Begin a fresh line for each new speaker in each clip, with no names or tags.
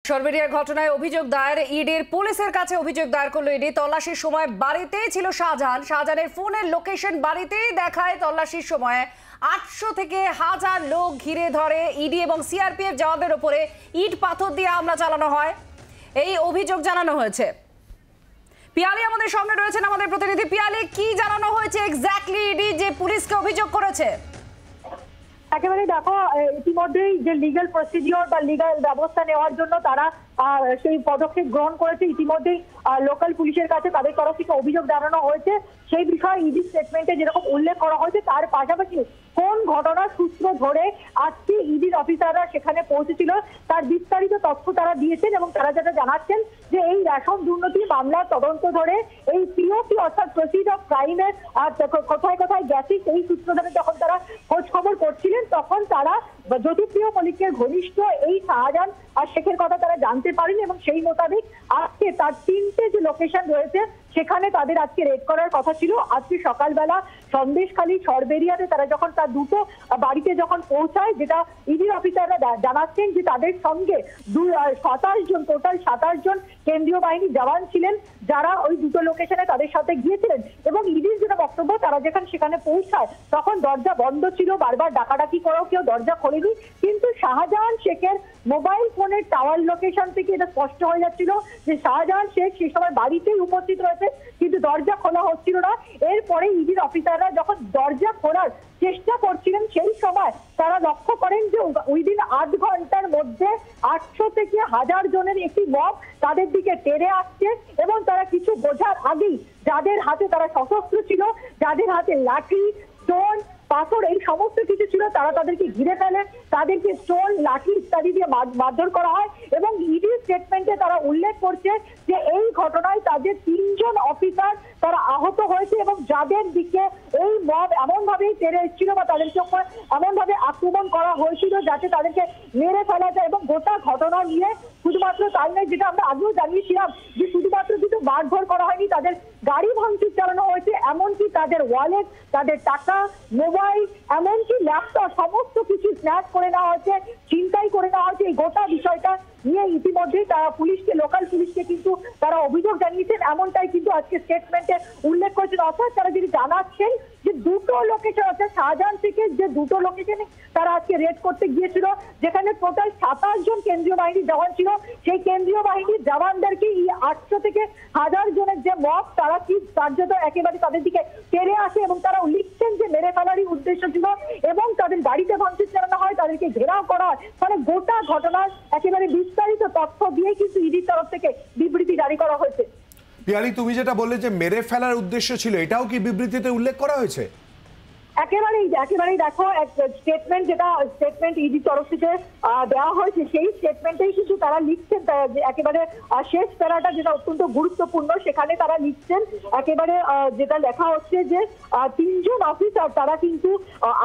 সরবেরিয়ার ঘটনায় অভিযোগ দায়ের ইডির পুলিশের কাছে অভিযোগ দায়ের করলো ইডি। তল্লাশির সময় বাড়িতেই ছিল শাহজাহান। শাহজাহানের ফোনের লোকেশন বাড়িতেই দেখায়। তল্লাশির সময় ৮০০ থেকে ১০০০ লোক ঘিরে ধরে ইডি এবং সিআরপিএফ জওয়ানদের উপরে ইট পাথর দিয়ে হামলা চালানো হয়, এই অভিযোগ জানানো হয়েছে। পিয়ালি আমাদের সঙ্গে রয়েছেন, আমাদের প্রতিনিধি। পিয়ালি, কি জানানো হয়েছে এক্স্যাক্টলি ইডি যে পুলিশকে অভিযোগ করেছে?
একেবারে দেখো, ইতিমধ্যেই যে লিগ্যাল প্রসিডিওর বা লিগ্যাল ব্যবস্থা নেওয়ার জন্য তারা সেই পদক্ষেপ গ্রহণ করেছে। ইতিমধ্যেই লোকাল পুলিশের কাছে তাদের তরফ থেকে অভিযোগ জানানো হয়েছে। সেই বিষয়ে ইডি স্টেটমেন্টে যেরকম উল্লেখ করা হয়েছে, তার পাশাপাশি কোন ঘটনার সূত্র ধরে আজকে ইডির অফিসাররা সেখানে পৌঁছেছিল তার বিস্তারিত তথ্য তারা দিয়েছেন। এবং তারা যেটা জানাচ্ছেন যে এই রেশন দুর্নীতি মামলার তদন্ত ধরে এই পিওপি অর্থাৎ প্রসিড অফ ক্রাইমের কোথায় কোথায় গেছে সেই সূত্র ধরে যখন তারা খোঁজ খবর করছিলেন, তখন তারা জ্যোতিপ্রিয় মল্লিকের ঘনিষ্ঠ এই শাহজাহান আর শেখের কথা তারা জানতে পারেন। এবং সেই মোতাবেক আজকে তার ৩টে যে লোকেশন রয়েছে সেখানে তাদের আজকে রেড করার কথা ছিল। আজকে সকালবেলা সন্দেশখালী সরবেরিয়াতে তারা যখন তার দুটো বাড়িতে যখন পৌঁছায়, যেটা ইডির অফিসাররা জানাচ্ছেন যে তাদের সঙ্গে ২৭ জন, টোটাল ২৭ জন কেন্দ্রীয় বাহিনীর জওয়ান ছিলেন যারা ওই দুটো লোকেশনে তাদের সাথে গিয়েছিলেন। এবং ইডির যেটা বক্তব্য, তারা যখন সেখানে পৌঁছায় তখন দরজা বন্ধ ছিল, বারবার ডাকাডাকি করেও কেউ দরজা খোলেনি। কিন্তু শাহজাহান শেখের মোবাইল ফোনের টাওয়ার লোকেশন থেকে এটা স্পষ্ট হয়ে যাচ্ছিল যে শাহজাহান শেখ সেই সময় বাড়িতেই উপস্থিত রয়েছে, কিন্তু দরজা খোলা হচ্ছিল না। এরপরে ইডির অফিসাররা যখন দরজা খোলার চেষ্টা করছিলেন, সেই সময় তারা লক্ষ্য করেন যে উইদিন ৮ ঘন্টার মধ্যে ৮০০ থেকে ১০০০ জনের একটি মব তাদের দিকে তেড়ে আসছে। এবং তারা কিছু বোঝার আগেই যাদের হাতে তারা সশস্ত্র ছিল, যাদের হাতে লাঠি, স্টোন, পাথর এই সমস্ত কিছু ছিল, তারা তাদেরকে ঘিরে ফেলে, তাদেরকে স্টোন, লাঠি ইত্যাদি দিয়ে মারধর করা হয়। এবং ইডি স্টেটমেন্টে তারা উল্লেখ করছে যে এই ঘটনায় তাদের ৩ জন অফিসার তারা আহত হয়েছে এবং যাদের দিকে এই মব এমন ভাবেই তেড়ে এসেছিল বা তাদেরকে এমন ভাবে আক্রমণ করা হয়েছিল যাতে তাদেরকে মেরে ফেলা যায়। এবং গোটা ঘটনা নিয়ে শুধুমাত্র তাই নয়, যেটা আমরা আগেও জানিয়েছিলাম যে শুধুমাত্র কিন্তু মারধর করা হয়নি, তাদের গাড়ি ভাঙচুর চালানো হয়েছে, এমনকি তাদের ওয়ালেট, তাদের টাকা, মোবাইল, এমনকি ল্যাপটপ সমস্ত কিছু স্ন্যাচ করে নেওয়া হয়েছে, ছিনতাই করে নেওয়া হয়েছে। এই গোটা বিষয়টা নিয়ে ইতিমধ্যেই তারা পুলিশকে, লোকাল পুলিশকে কিন্তু তারা অভিযোগ জানিয়েছেন, এমনটাই কিন্তু আজকে স্টেটমেন্টে উল্লেখ করেছেন। অর্থাৎ তারা যদি জানাচ্ছেন যে দুটো লোকেশন, অর্থাৎ শাহজাহান থেকে যে দুটো লোকেশনে তারা আজকে রেড করতে গিয়েছিল, যেখানে টোটাল ২৭ জন কেন্দ্রীয় বাহিনীর জওয়ান ছিল, সেই কেন্দ্রীয় বাহিনীর জওয়ানদেরকে এই ৮০০ থেকে ১০০০ জনের যে মব, তারা কি কার্যত একেবারে তাদের দিকে তেড়ে আসে এবং তারা লিখছেন যে মেরে ফেলারই উদ্দেশ্য ছিল এবং তাদের বাড়িতে ভাঙচুর চালানো হয়, তাদেরকে ঘেরাও করা হয়। মানে গোটা ঘটনার একেবারে বিস্তারিত তথ্য দিয়ে কিন্তু ইডির তরফ থেকে বিবৃতি জারি করা হয়েছে।
পিয়ালি, তুমি যেটা বললে যে মেরে ফেলার উদ্দেশ্য ছিল, এটাও কি বিবৃতিতে উল্লেখ করা হয়েছে?
একেবারেই দেখো, স্টেটমেন্ট যেটা স্টেটমেন্ট ইডির তরফ থেকে দেওয়া হয়েছে, সেই স্টেটমেন্টেই কিন্তু তারা লিখছেন একেবারে শেষ প্যারাটা যেটা অত্যন্ত গুরুত্বপূর্ণ, সেখানে তারা লিখছেন একেবারে যেটা লেখা হচ্ছে যে ৩ জন অফিসার তারা কিন্তু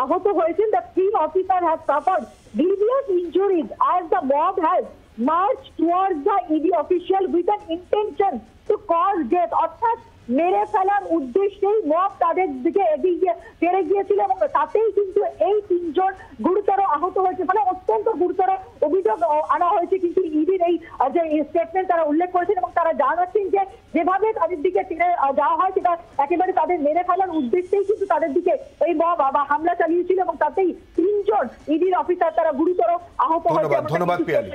আহত হয়েছেন। The 3 officer have suffered grievous injuries as the mob has marched towards the ED official with an intention to cause death। অর্থাৎ মেরে ফেলার উদ্দেশ্যেই মব তাদের দিকে এগিয়ে তেড়ে গিয়েছিল এবং তাতেই কিন্তু এই ৩ জন গুরুতর আহত হয়েছে। মানে অত্যন্ত গুরুতর অভিযোগ আনা হয়েছে কিন্তু ইডির এই যে স্টেটমেন্ট তারা উল্লেখ করেছেন। এবং তারা জানাচ্ছেন যে যেভাবে তাদের দিকে তেড়ে যাওয়া হয় সেটা একেবারে তাদের মেরে ফেলার উদ্দেশ্যেই কিন্তু তাদের দিকে এই মব হামলা চালিয়েছিল এবং তাতেই ৩ জন ইডির অফিসার তারা গুরুতর আহত হয়েছে।
ধন্যবাদ পিয়ালি।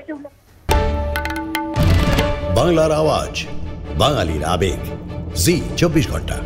বাংলার আওয়াজ, বাঙালির আবেগ, জি ২৪ ঘন্টা।